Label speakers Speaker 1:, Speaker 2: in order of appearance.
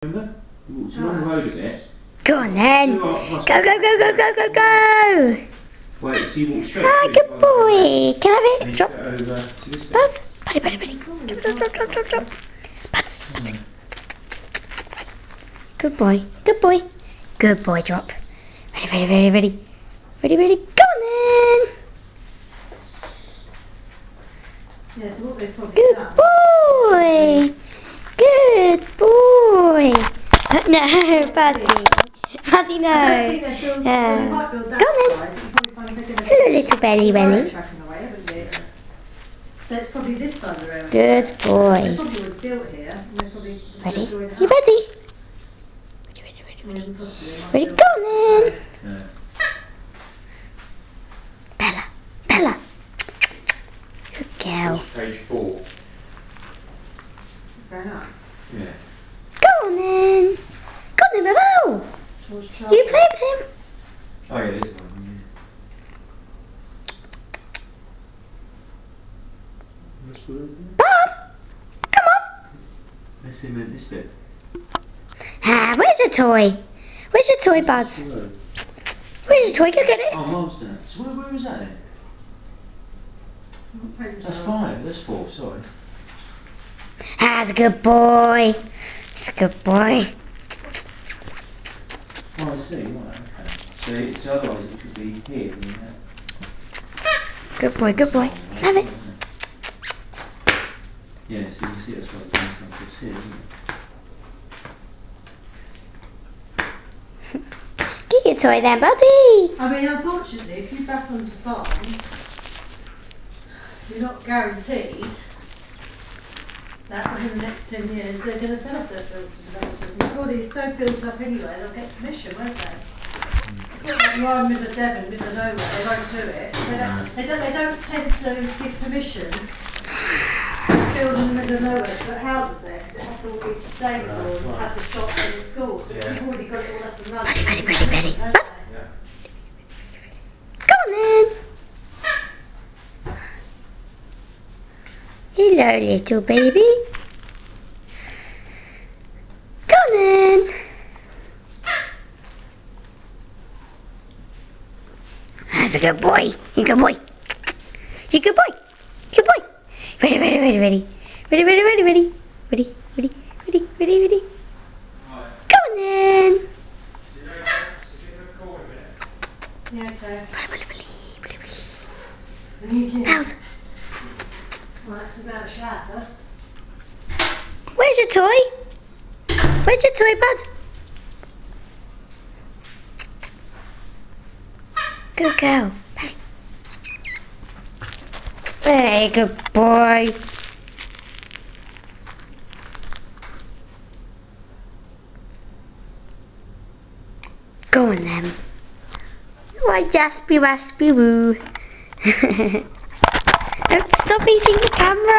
Speaker 1: Remember? You walked along the road a bit.
Speaker 2: Go on then. Go, go, go, go, go, go, go.
Speaker 1: Wait, so you walk straight
Speaker 2: Ah,
Speaker 1: through,
Speaker 2: good boy. Can I have
Speaker 1: and
Speaker 2: it?
Speaker 1: then
Speaker 2: Drop.
Speaker 1: straight over to this bit.
Speaker 2: Bud. Buddy, buddy, buddy. Drop, drop, drop, drop, drop. Bud. Good boy. Good boy. Good boy, drop. Ready, ready, ready, ready. Ready, ready. Go on then.
Speaker 3: Yeah, so what they've probably
Speaker 2: Good
Speaker 3: done,
Speaker 2: boy. Good boy. No, Buddy. Buddy, no.
Speaker 3: I don't think they're building, well, they might build that
Speaker 2: Go on then.
Speaker 3: side, but you probably find they're going to
Speaker 2: Hello, little belly belly.
Speaker 3: tracking away, haven't you? So it's probably this side of the road.
Speaker 2: Good
Speaker 3: They
Speaker 2: boy.
Speaker 3: probably would built here, and they're probably just
Speaker 2: Ready?
Speaker 3: destroyed the
Speaker 2: You
Speaker 3: house.
Speaker 2: ready? Ready, ready, ready, ready.
Speaker 3: Possibly they might
Speaker 2: Ready,
Speaker 3: build
Speaker 2: go on then.
Speaker 1: Yeah.
Speaker 2: Bella, Bella. Good girl.
Speaker 1: Page 4.
Speaker 3: Fair enough.
Speaker 1: Yeah.
Speaker 2: Go on then. Go on then, Bubble.
Speaker 3: George
Speaker 2: You
Speaker 3: Charles.
Speaker 2: play with him.
Speaker 1: Oh yeah, this one. Yeah.
Speaker 2: Bud, come on.
Speaker 1: Let's see him in this bit.
Speaker 2: Ah, where's your toy? Where's your toy, Bud? Where's your toy? Go get it.
Speaker 1: Oh, Marsden. So where was that then? That's 5, that's 4, sorry.
Speaker 2: Ah, that's a good boy. That's a good boy.
Speaker 1: Oh, I see, right, okay. So otherwise it could be here, wouldn't it?
Speaker 2: Good boy, good boy. Have it.
Speaker 1: Yeah, so you can see that's why it's doing something here, isn't it?
Speaker 2: Get your toy then, buddy.
Speaker 3: I mean, unfortunately, if you're back onto farm, you're not guaranteed that within the next 10 years they're going to sell off their fields to developers. And before these so built up anyway, they'll get permission, won't they? It's not like you are in the middle of Devon, middle of nowhere, they won't do it. They don't tend to give permission to build in the middle of nowhere to put houses there, because it has to all be sustainable and have the shops and the schools. But
Speaker 1: Yeah.
Speaker 3: you've already got it all up and running.
Speaker 2: Ready, ready, ready, ready.
Speaker 3: don't they?
Speaker 1: Yeah.
Speaker 2: Go on then. Hello, little baby. Go on then. That's a good boy. You good boy. You good boy. Good boy. Ready, ready, ready, ready. Ready, ready, ready, ready. Ready, ready, ready, ready, ready. Go on then.
Speaker 3: Yeah, okay.
Speaker 2: Bully, bully, bully, bully.
Speaker 3: Well,
Speaker 2: Now's-
Speaker 3: that's about a shower first.
Speaker 2: Where's your toy? Where's your toy, bud? Good girl. Hey, good boy. Go on then. Why, Jaspy Waspy Woo. Stop eating the camera.